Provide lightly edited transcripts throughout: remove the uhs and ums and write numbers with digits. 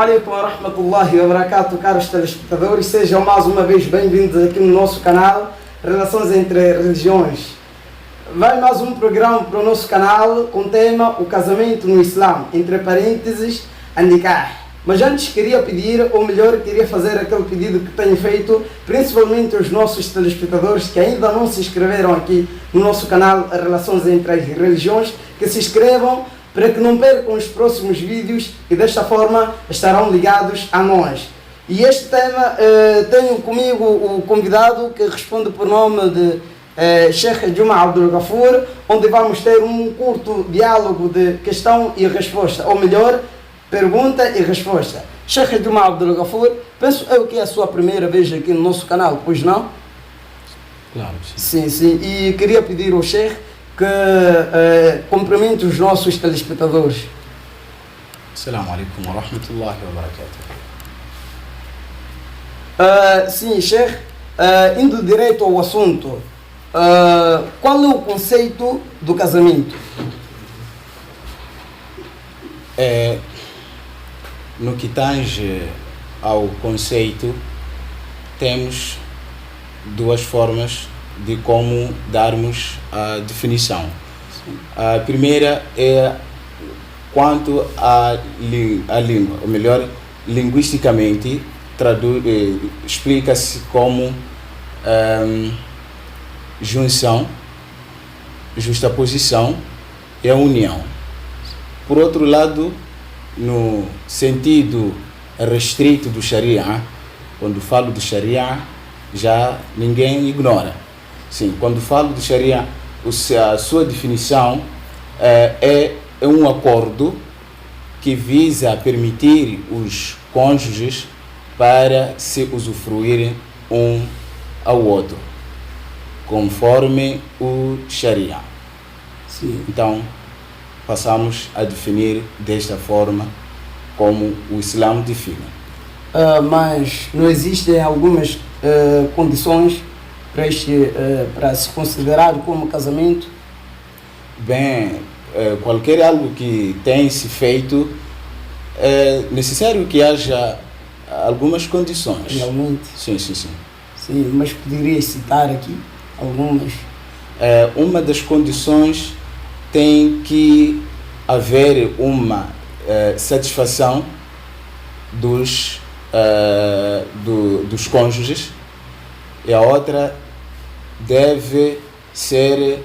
alaikum wa rahmatullahi wa barakatuh, caros telespectadores, sejam mais uma vez bem-vindos aqui no nosso canal Relações entre Religiões. Vai mais um programa para o nosso canal com o tema o casamento no Islã, entre parênteses, a nikah. Mas antes queria pedir, ou melhor, queria fazer aquele pedido que tenho feito, principalmente aos nossos telespectadores que ainda não se inscreveram aqui no nosso canal Relações entre as Religiões, que se inscrevam para que não percam os próximos vídeos e desta forma estarão ligados a nós. E este tema, tenho comigo o convidado que responde por nome de Sheikh Juma Abdul Ghafour, onde vamos ter um curto diálogo de questão e resposta, ou melhor, pergunta e resposta. Sheikh Juma Abdul Ghafour, penso eu que é a sua primeira vez aqui no nosso canal, pois não? Claro, sim. Sim. E queria pedir ao Sheikh que cumprimente os nossos telespectadores. Assalamu alaikum wa rahmatullahi wa barakatuh. Sim, Sheikh, indo direto ao assunto, qual é o conceito do casamento? No que tange ao conceito, temos duas formas de como darmos a definição. A primeira é quanto à língua, ou melhor, linguisticamente, explica-se como junção, justaposição e a união. Por outro lado, no sentido restrito do Sharia, quando falo do Sharia, já ninguém ignora. Sim, quando falo do Sharia, a sua definição é um acordo que visa permitir os cônjuges para se usufruírem um ao outro, conforme o Sharia. Sim. Então, passamos a definir desta forma como o Islã define. Mas não existem algumas condições para se considerar como casamento? Bem, qualquer algo que tem se feito, é necessário que haja algumas condições. Realmente? Sim. Sim, mas poderias citar aqui algumas? Uma das condições tem que haver uma satisfação dos cônjuges, e a outra deve ser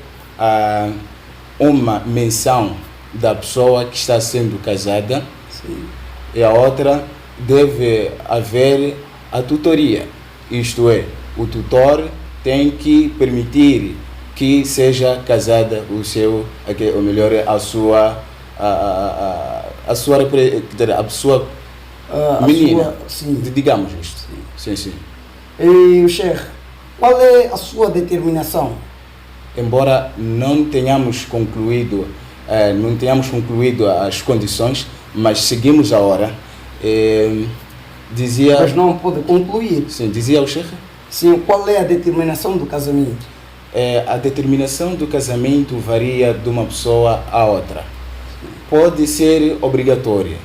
uma menção da pessoa que está sendo casada. Sim. E a outra deve haver a tutoria, isto é, o tutor tem que permitir que seja casada ou melhor, a pessoa menina, digamos isto. Sim. E o Sheikh, qual é a sua determinação? Embora não tenhamos concluído as condições, mas seguimos a hora. Mas não pode concluir. Sim, dizia o Sheikh? Sim, qual é a determinação do casamento? A determinação do casamento varia de uma pessoa a outra. Pode ser obrigatória.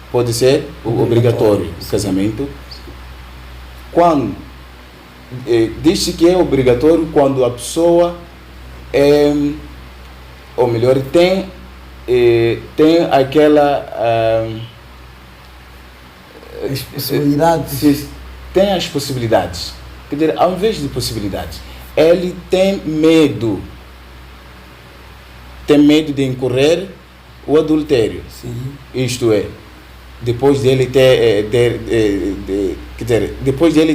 Pode ser obrigatório o casamento. Diz-se que é obrigatório quando a pessoa ou melhor, tem aquela as possibilidades. Tem as possibilidades. Quer dizer, ao invés de possibilidades, ele tem medo de incorrer o adultério. Sim. Isto é, depois dele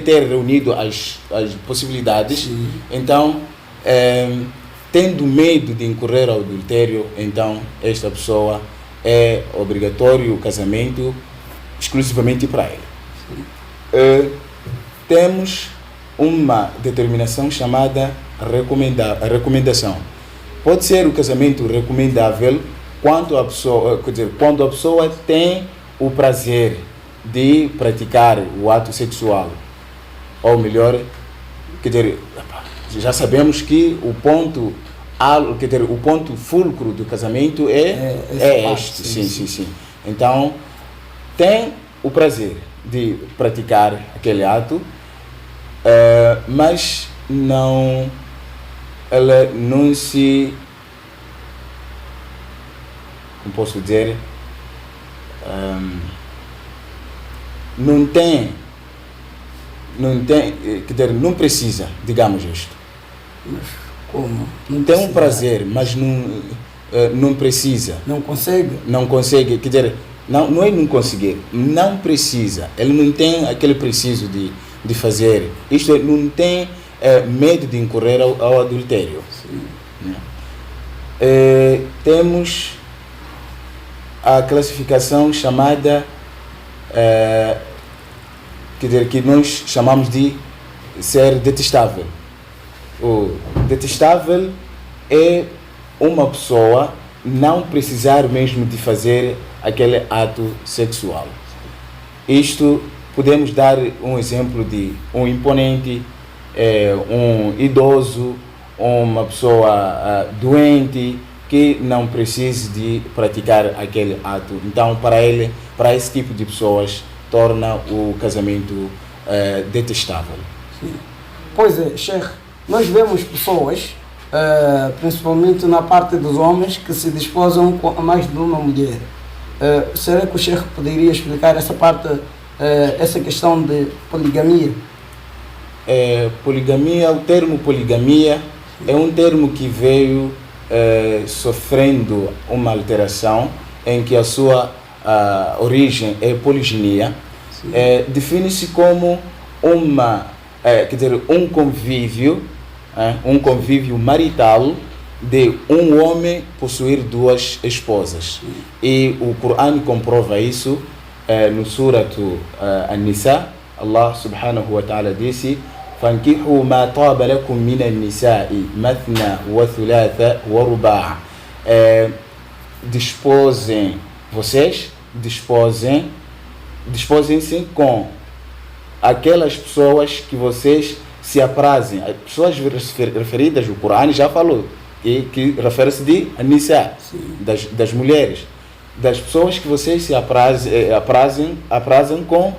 ter reunido as possibilidades. Sim. Então, tendo medo de incorrer ao adultério, então esta pessoa é obrigatório o casamento exclusivamente para ele. Temos uma determinação chamada recomendação. Pode ser o casamento recomendável quando a pessoa tem o prazer de praticar o ato sexual. Ou melhor, já sabemos que o ponto fulcro do casamento é este. Sim. Então, tem o prazer de praticar aquele ato, mas ela não se, como posso dizer, não precisa, digamos isto. Mas como? Não tem um prazer, mas não precisa. Não consegue? Não consegue, quer dizer, não é não conseguir, não precisa. Ele não tem aquele preciso de fazer. Isto é, não tem medo de incorrer ao adultério. Sim. Temos a classificação chamada, quer dizer, que nós chamamos de ser detestável. O detestável é uma pessoa não precisar mesmo de fazer aquele ato sexual. Isto, podemos dar um exemplo de um imponente, um idoso, uma pessoa doente que não precise de praticar aquele ato. Então, para esse tipo de pessoas, torna o casamento detestável. Sim. Pois é, Sheikh, nós vemos pessoas, principalmente na parte dos homens, que se desposam com mais de uma mulher. Será que o Sheikh poderia explicar essa parte, essa questão de poligamia? Poligamia, o termo poligamia é um termo que veio sofrendo uma alteração em que a sua origem é poliginia. Define-se como um convívio marital de um homem possuir duas esposas. E o Corão comprova isso no Suratu An-Nisa. Allah subhanahu wa ta'ala disse: فانكحوا ما طاب لكم من النساء مثنى وثلاث ورباع. Desposem-se com aquelas pessoas que vocês se aprazem. As pessoas referidas, o Corão já falou, que refere-se de Nisa, das mulheres, das pessoas que vocês se aprazem com.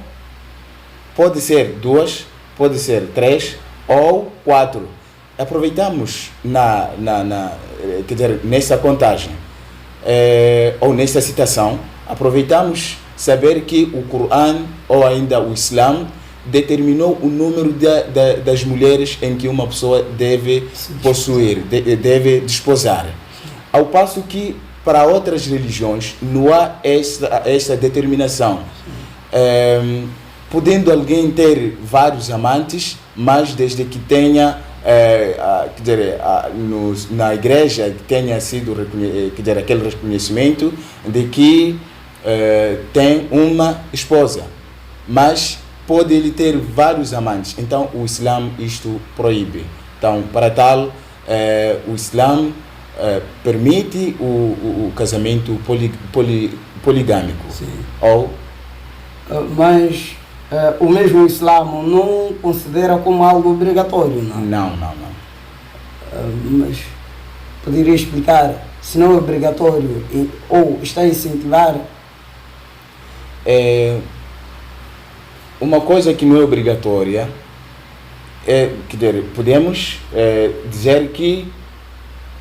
Pode ser duas, pode ser 3 ou 4. Aproveitamos quer dizer, nessa contagem, ou nessa citação, aproveitamos saber que o Corão ou ainda o Islã determinou o número das mulheres em que uma pessoa deve possuir, deve desposar. Ao passo que para outras religiões não há esta determinação. Podendo alguém ter vários amantes, mas desde que tenha, na igreja, tenha sido aquele reconhecimento de que tem uma esposa, mas pode ele ter vários amantes. Então o Islã isto proíbe. Então, para tal, o Islã permite o casamento poligâmico. Sim. Mas o mesmo Islã não considera como algo obrigatório, não? Não. Mas poderia explicar se não é obrigatório ou está a incentivar? Uma coisa que não é obrigatória, podemos dizer que,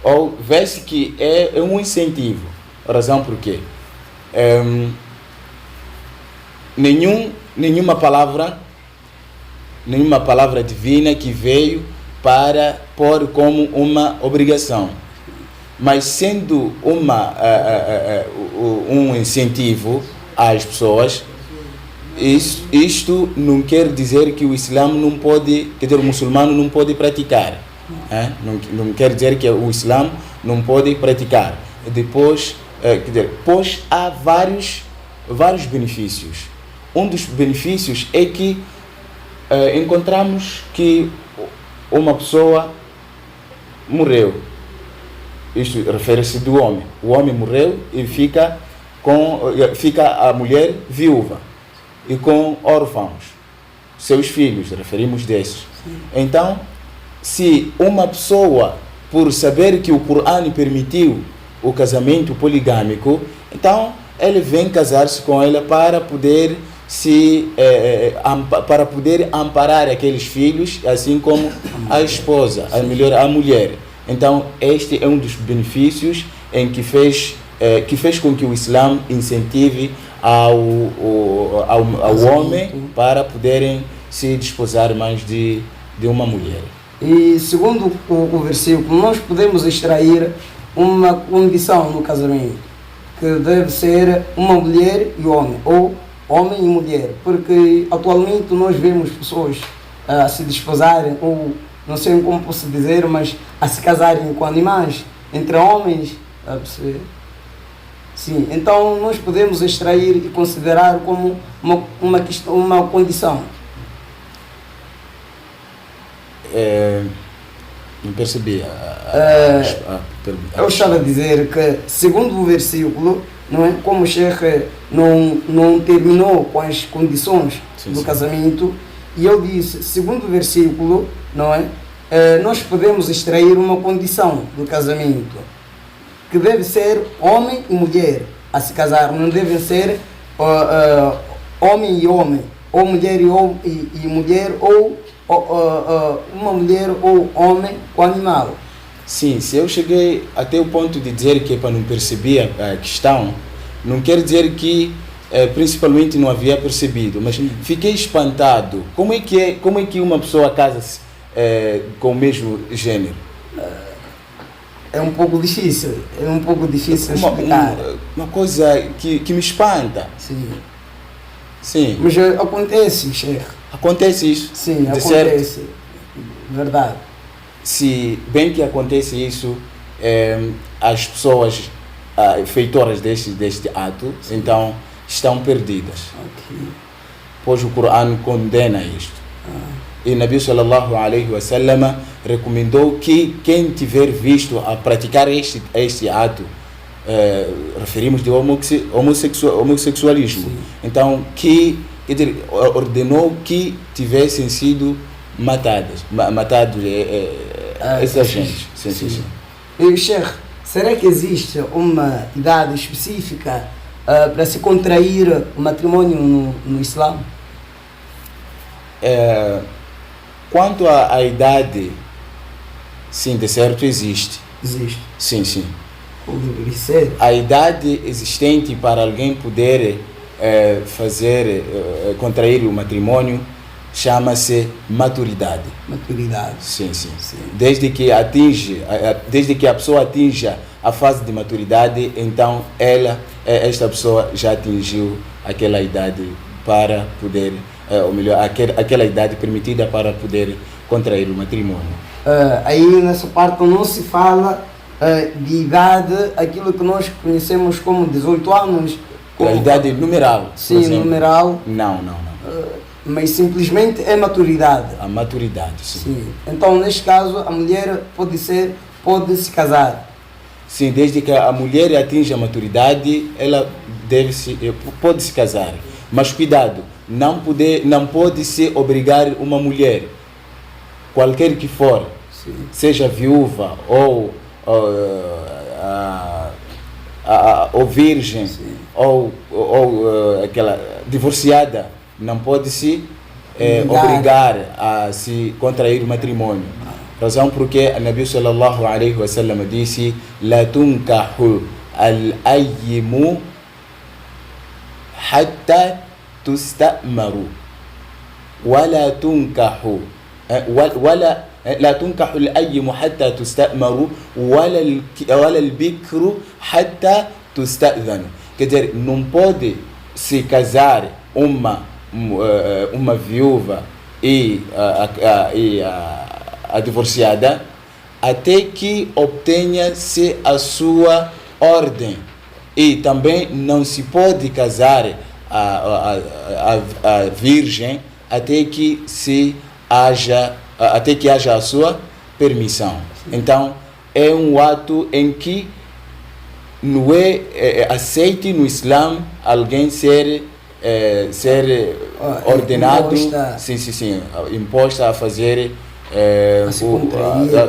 ou vê-se que é um incentivo. A razão por quê? Nenhuma palavra divina que veio para pôr como uma obrigação, mas sendo um incentivo às pessoas, isto não quer dizer que o Islã não pode, quer dizer, o muçulmano não pode praticar. Não quer dizer que o Islã não pode praticar. Depois, pois há vários benefícios. Um dos benefícios é que encontramos que uma pessoa morreu. Isto refere-se do homem. O homem morreu e fica a mulher viúva e com órfãos, seus filhos, referimos desses. Então, se uma pessoa, por saber que o Corão permitiu o casamento poligâmico, então ele vem casar-se com ela para poder para poder amparar aqueles filhos, assim como a esposa, a mulher. Então, este é um dos benefícios em que fez com que o Islã incentive ao homem para poderem se desposar mais de uma mulher. E segundo o versículo, nós podemos extrair uma condição no casamento, que deve ser uma mulher e homem, ou homem e mulher, porque atualmente nós vemos pessoas a se desposarem, ou não sei como posso dizer, mas a se casarem com animais, entre homens, a perceber? Sim, então nós podemos extrair e considerar como uma condição. Não percebi eu estava a dizer que, segundo o versículo, não é, como o Sheikh não terminou com as condições do casamento, e ele disse, segundo o versículo, não é, nós podemos extrair uma condição do casamento, que deve ser homem e mulher a se casar, não devem ser homem e homem, ou mulher e mulher, ou uma mulher ou homem com animal. Sim, se eu cheguei até o ponto de dizer que para não perceber a questão, não quer dizer que principalmente não havia percebido, mas fiquei espantado. Como é que uma pessoa casa-se com o mesmo gênero? É um pouco difícil explicar. Uma coisa que me espanta. Sim. Mas acontece, Sheikh. Acontece isso? Sim, acontece. Certo? Verdade. Se bem que acontece isso, as pessoas feitoras deste ato, então, estão perdidas. Pois o Corão condena isto. E Nabi sallallahu alaihi wasallam recomendou que quem tiver visto a praticar este ato, referimos de homossexualismo, então que ordenou que tivessem sido matados essa gente. Sim. E Sheikh, será que existe uma idade específica para se contrair o matrimônio no Islã? Quanto à idade, sim, de certo existe. Existe? Sim. A idade existente para alguém poder contrair o matrimônio chama-se maturidade. Sim. Desde que a pessoa atinja a fase de maturidade, então esta pessoa já atingiu aquela idade para poder, ou melhor, aquela idade permitida para poder contrair o matrimônio. Aí nessa parte não se fala de idade, aquilo que nós conhecemos como 18 anos. A idade numeral. Sim, numeral. Não. Mas simplesmente é maturidade. A maturidade, sim. Então, neste caso, a mulher pode se casar. Sim, desde que a mulher atinja a maturidade, ela pode se casar. Mas cuidado, não pode se obrigar uma mulher, qualquer que for, seja viúva ou virgem, ou aquela divorciada, não pode se obrigar a se contrair o matrimônio. Razão porque a Nabi sallallahu alaihi wasallam disse: "La tunkahu al-ayyimu hatta tusta'maru, wala tunkahu لا تنكح الأيم حتى تستأمر ولا البكر حتى تستأذن." Quer dizer, não pode se casar uma viúva e a divorciada até que obtenha-se a sua ordem. E também não se pode casar a virgem até que haja a sua permissão. Então, é um ato em que não é aceito no Islã alguém ser ordenado, imposta a fazer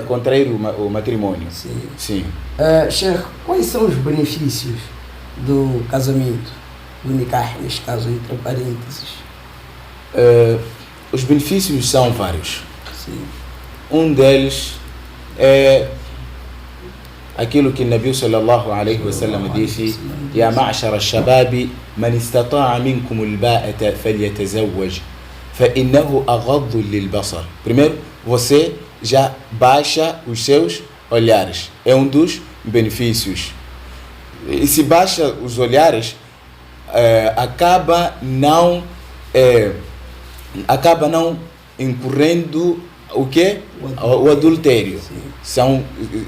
contrair o matrimônio. Sheikh, quais são os benefícios do casamento, do nikah, neste caso, entre parênteses? Os benefícios são vários. Sim. Um deles é aquilo que o Nabi sallallahu alaihi wasallam disse: Ya ma'shara shababi man istata'a minkum al-ba'ata falyatazawwaj fa innahu aghaddu lil-basar. Primeiro, você já baixa os seus olhares. É um dos benefícios. E se baixa os olhares, acaba não incorrendo o quê? O adultério.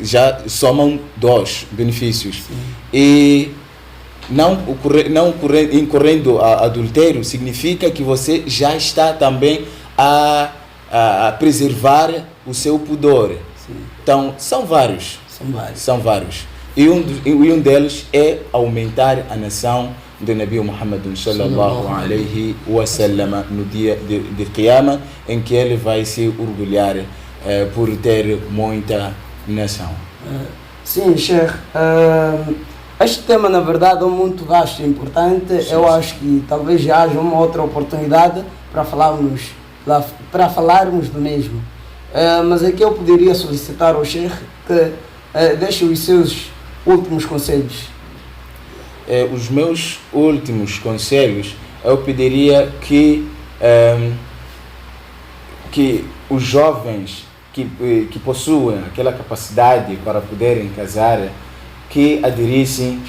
Já somam dois benefícios. Sim. E não incorrendo a adultério significa que você já está também a preservar o seu pudor. Sim. Então, são vários. São vários. E um deles é aumentar a nação do Nabi Muhammad sallallahu alaihi wasallam no dia de Qiyamah, em que ele vai se orgulhar por ter muita nação. Sim, Sheikh. Este tema, na verdade, é muito vasto e importante. Sim. Eu acho que talvez já haja uma outra oportunidade para falarmos do mesmo. Mas aqui eu poderia solicitar ao Sheikh que deixe os seus últimos conselhos. Os meus últimos conselhos, eu pediria que os jovens que possuem aquela capacidade para poderem casar, que aderissem,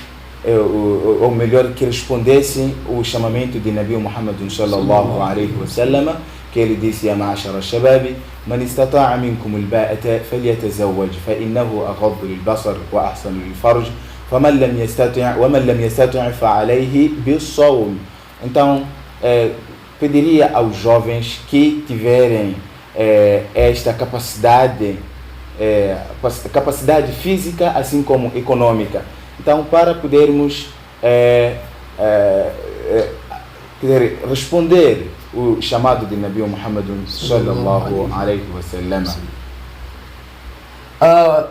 ou melhor, que respondessem o chamamento de Nabi Muhammad sallallahu alaihi wasallam, que ele disse: Ya ma'ashara shababi man istata'a minkum al-ba'ata falyatazawwaj fa innahu aghaddu lil-basar wa ahsanu lil-farj faman lam yastati' fa alayhi bis-sawm. Então, pediria aos jovens que tiverem esta capacidade física assim como econômica, então para podermos responder o chamado de Nabi Muhammad sallallahu alaihi wasallam.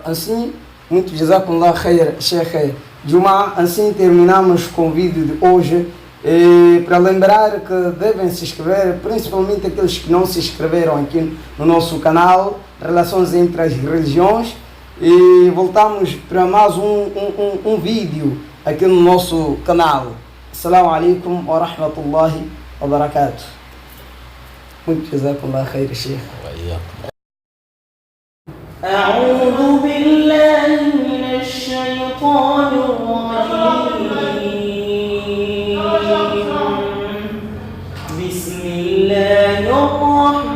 Assim, muito jazakumullah khair, Sheikh Juma. Assim terminamos com o vídeo de hoje. Para lembrar que devem se inscrever, principalmente aqueles que não se inscreveram aqui no nosso canal Relações entre as Religiões, e voltamos para mais um vídeo aqui no nosso canal. Assalamu alaikum wa rahmatullahi wa barakatuh. Muito jazakumullah khair, Sheikh. أعوذ بالله من الشيطان الرجيم. بسم الله الرحمن